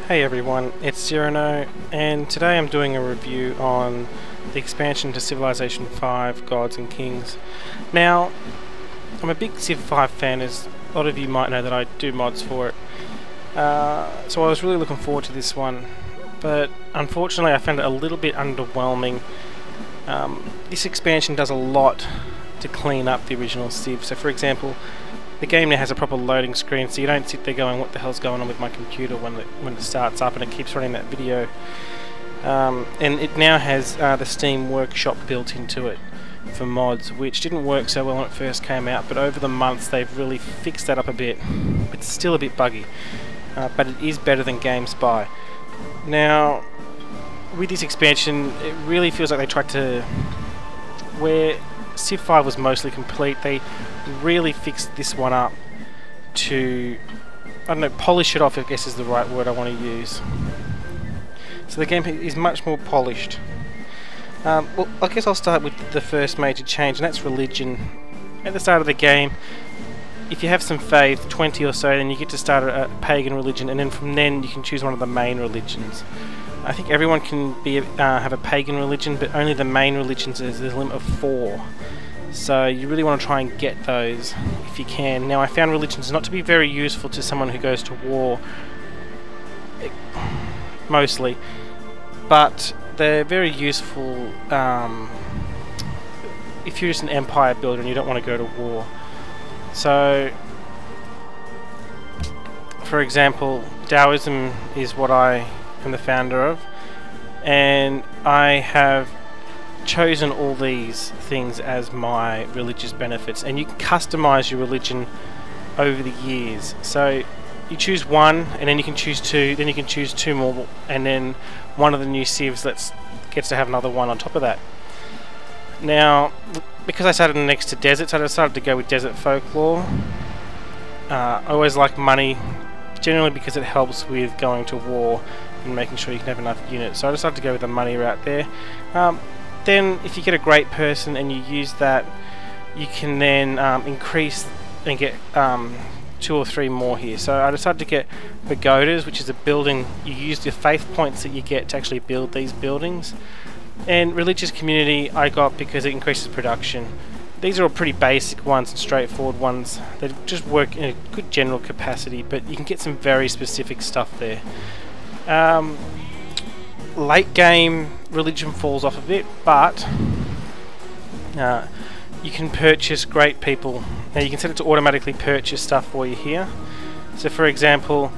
Hey everyone, it's Cyrano, and today I'm doing a review on the expansion to Civilization 5 Gods and Kings. Now, I'm a big Civ 5 fan, as a lot of you might know that I do mods for it. So I was really looking forward to this one, but unfortunately I found it a little bit underwhelming. This expansion does a lot to clean up the original Civ. So for example, the game now has a proper loading screen, so you don't sit there going, what the hell's going on with my computer when it starts up, and it keeps running that video. And it now has the Steam Workshop built into it for mods, which didn't work so well when it first came out, but over the months they've really fixed that up a bit. It's still a bit buggy, but it is better than GameSpy. Now, with this expansion, it really feels like they tried to, where Civ 5 was mostly complete, they really fixed this one up to, I don't know, polish it off, I guess is the right word I want to use. So the game is much more polished. Well, I guess I'll start with the first major change, and that's religion. At the start of the game, if you have some faith, 20 or so, then you get to start a pagan religion, and then from then you can choose one of the main religions. I think everyone can be have a pagan religion, but only the main religions, there's a limit of 4. So you really want to try and get those if you can. Now, I found religions not to be very useful to someone who goes to war, mostly, but they're very useful if you're just an empire builder and you don't want to go to war. So, for example, Taoism is what I am the founder of, and I have chosen all these things as my religious benefits, and you can customize your religion over the years. So you choose one, and then you can choose 2, then you can choose 2 more, and then one of the new civs gets to have another one on top of that. Now, because I started next to deserts, I decided to go with desert folklore. I always like money, generally because it helps with going to war and making sure you can have enough units, so I decided to go with the money route there. Then if you get a great person and you use that, you can then increase and get 2 or 3 more here. So I decided to get pagodas, which is a building. You use the faith points that you get to actually build these buildings. And religious community I got because it increases production. These are all pretty basic ones and straightforward ones. They just work in a good general capacity, but you can get some very specific stuff there. Late game religion falls off a bit, but you can purchase great people. Now you can set it to automatically purchase stuff for you here. So for example,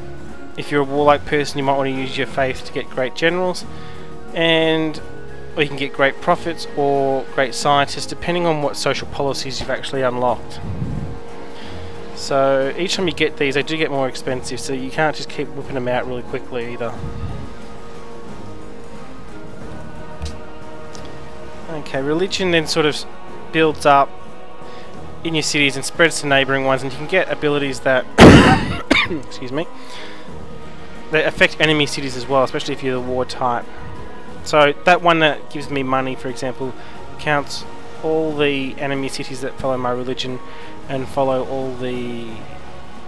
if you're a warlike person, you might want to use your faith to get great generals, or you can get great prophets or great scientists, depending on what social policies you've actually unlocked. So each time you get these, they do get more expensive, so you can't just keep whipping them out really quickly either. Okay, religion then sort of builds up in your cities and spreads to neighbouring ones, and you can get abilities that excuse me, that affect enemy cities as well, especially if you're the war type. So that one that gives me money, for example, counts all the enemy cities that follow my religion and follow all the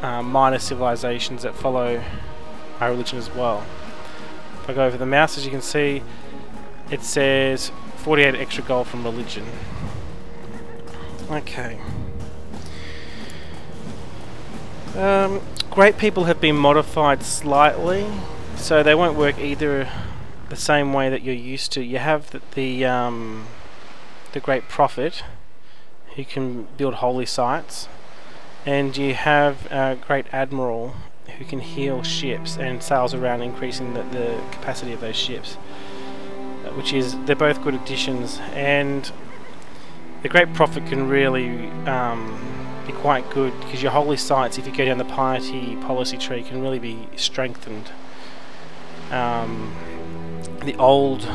minor civilizations that follow my religion as well. If I go over the mouse, as you can see, it says 48 extra gold from religion. Okay. Great people have been modified slightly, so they won't work either the same way that you're used to. You have the great prophet, who can build holy sites, and you have a great admiral who can heal ships and sails around, increasing the capacity of those ships. They're both good additions, and the Great Prophet can really be quite good, because your holy sites, if you go down the piety policy tree, can really be strengthened. The old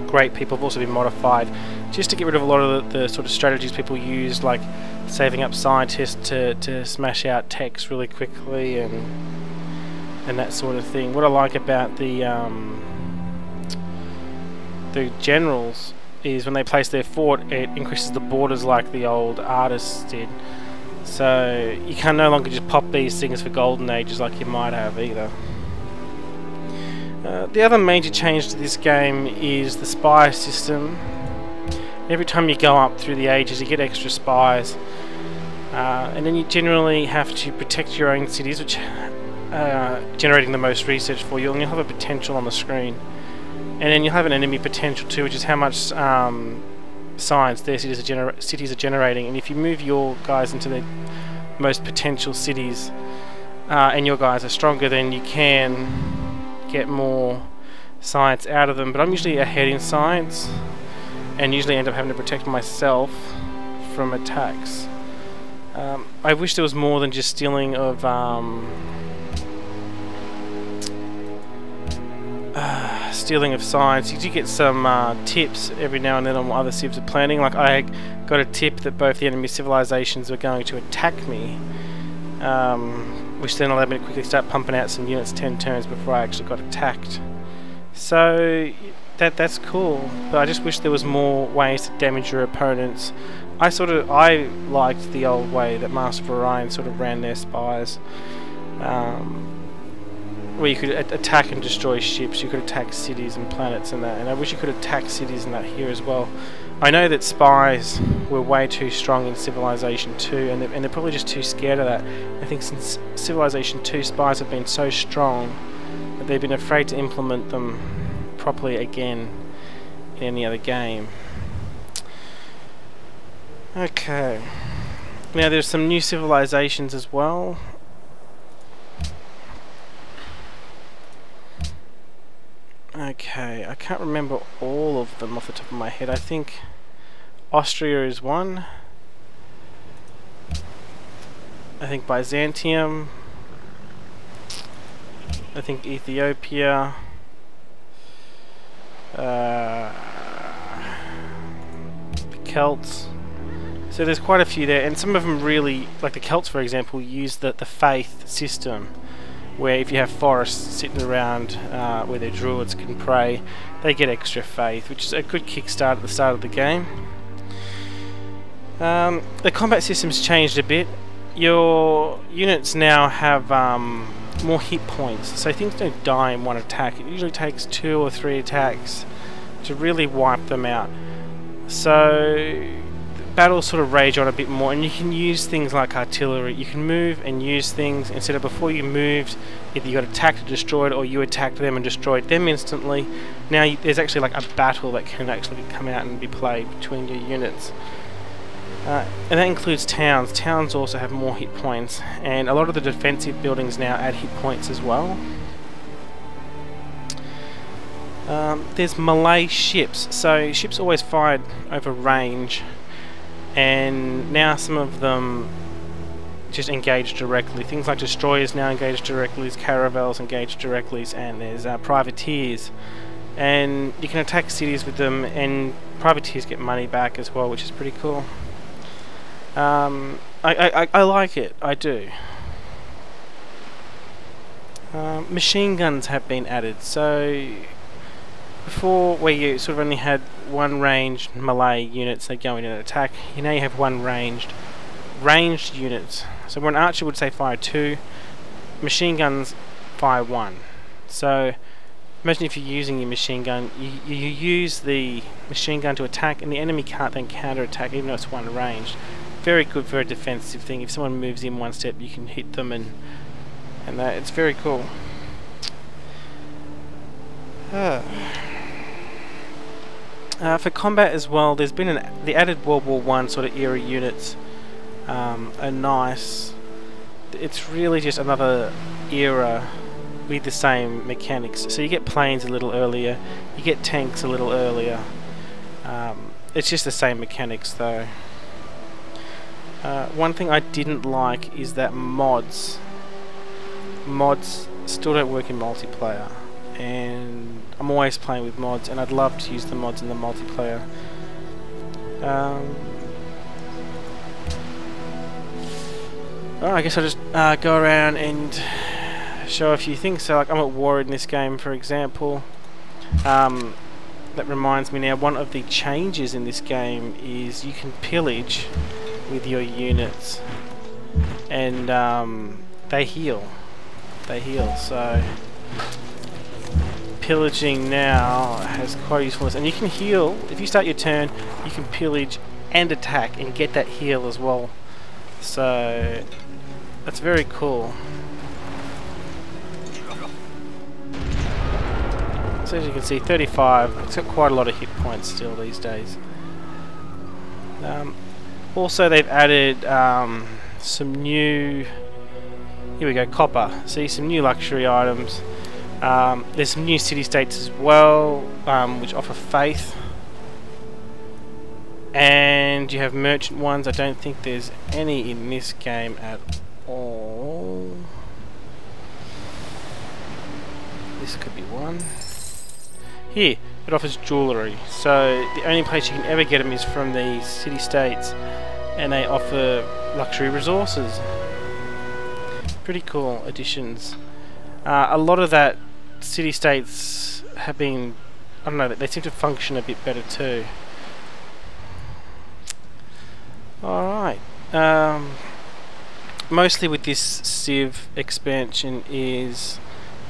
great people have also been modified just to get rid of a lot of the sort of strategies people use, like saving up scientists to smash out techs really quickly and that sort of thing. What I like about the generals is when they place their fort, it increases the borders like the old artists did. So you can no longer just pop these things for golden ages like you might have either. The other major change to this game is the spy system. Every time you go up through the ages you get extra spies, and then you generally have to protect your own cities, which generating the most research for you, and you'll have a potential on the screen. And then you'll have an enemy potential too, which is how much science their cities are generating. And if you move your guys into the most potential cities, and your guys are stronger, then you can get more science out of them. But I'm usually ahead in science, and usually end up having to protect myself from attacks. I wish there was more than just stealing of science. You do get some tips every now and then on what other civs are planning. Like I got a tip that both the enemy civilizations were going to attack me, which then allowed me to quickly start pumping out some units 10 turns before I actually got attacked. So that's cool, but I just wish there was more ways to damage your opponents. I liked the old way that Master of Orion sort of ran their spies, where you could attack and destroy ships, you could attack cities and planets and that, and I wish you could attack cities and that here as well. I know that spies were way too strong in Civilization 2, and they're probably just too scared of that. I think since Civilization 2, spies have been so strong that they've been afraid to implement them properly again in any other game. Okay, now there's some new civilizations as well. Okay, I can't remember all of them off the top of my head. I think Austria is one. I think Byzantium. I think Ethiopia. The Celts. So there's quite a few there, and some of them really, like the Celts for example, use the faith system, where if you have forests sitting around where their druids can pray, they get extra faith, which is a good kickstart at the start of the game. The combat system's changed a bit. Your units now have more hit points, so things don't die in one attack. It usually takes 2 or 3 attacks to really wipe them out. So battles sort of rage on a bit more, and you can use things like artillery. You can move and use things instead of before you moved, either you got attacked or destroyed, or you attacked them and destroyed them instantly. Now there's actually like a battle that can actually come out and be played between your units. And that includes towns. Towns also have more hit points, and a lot of the defensive buildings now add hit points as well. There's melee ships. So ships always fired over range, and now some of them just engage directly. Things like destroyers now engage directly, caravels engage directly, and there's privateers. And you can attack cities with them, and privateers get money back as well, which is pretty cool. I like it, I do. Machine guns have been added. So before, where you sort of only had one ranged melee units that go in and attack, now you have one ranged units. So where an archer would say fire 2, machine guns fire 1. So imagine if you're using your machine gun, you use the machine gun to attack, and the enemy can't then counter attack even though it's one ranged. Very good for a defensive thing. If someone moves in one step, you can hit them, and that, it's very cool. For combat as well, there's been the added World War I sort of era units are nice. It's really just another era with the same mechanics. So you get planes a little earlier, you get tanks a little earlier. It's just the same mechanics though. One thing I didn't like is that mods still don't work in multiplayer, and I'm always playing with mods, and I'd love to use the mods in the multiplayer. Well, I guess I'll just go around and show a few things. So like I'm at war in this game for example. That reminds me now, one of the changes in this game is you can pillage with your units. and they heal. So pillaging now has quite a usefulness, and you can heal if you start your turn. You can pillage and attack and get that heal as well. So that's very cool. So as you can see, 35. It's got quite a lot of hit points still these days. Also, they've added some new. Here we go, copper. See, some new luxury items. There's some new city-states as well, which offer faith. And you have merchant ones. I don't think there's any in this game at all. This could be one. Here, it offers jewellery. So the only place you can ever get them is from the city-states, and they offer luxury resources. Pretty cool additions. A lot of that city-states have been, I don't know, they seem to function a bit better too. Alright, mostly with this Civ expansion is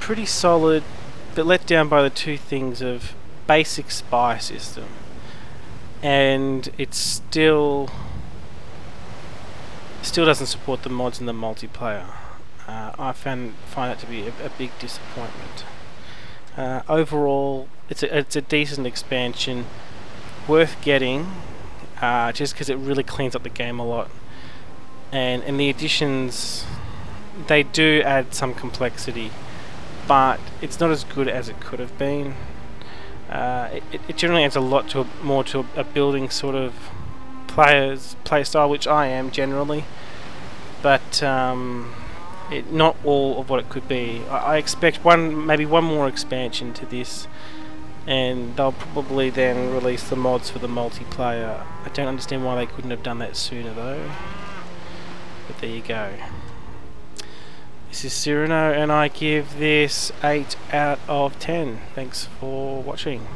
pretty solid, but let down by the two things of basic spy system, and it still doesn't support the mods in the multiplayer. I find that to be a big disappointment. Overall, it's a decent expansion, worth getting, just because it really cleans up the game a lot. And the additions, they do add some complexity, but it's not as good as it could have been. It generally adds a lot more to a building sort of play style, which I am generally, but not all of what it could be. I expect maybe one more expansion to this, and they'll probably then release the mods for the multiplayer. I don't understand why they couldn't have done that sooner though, but there you go. This is Cyrano, and I give this 8 out of 10. Thanks for watching.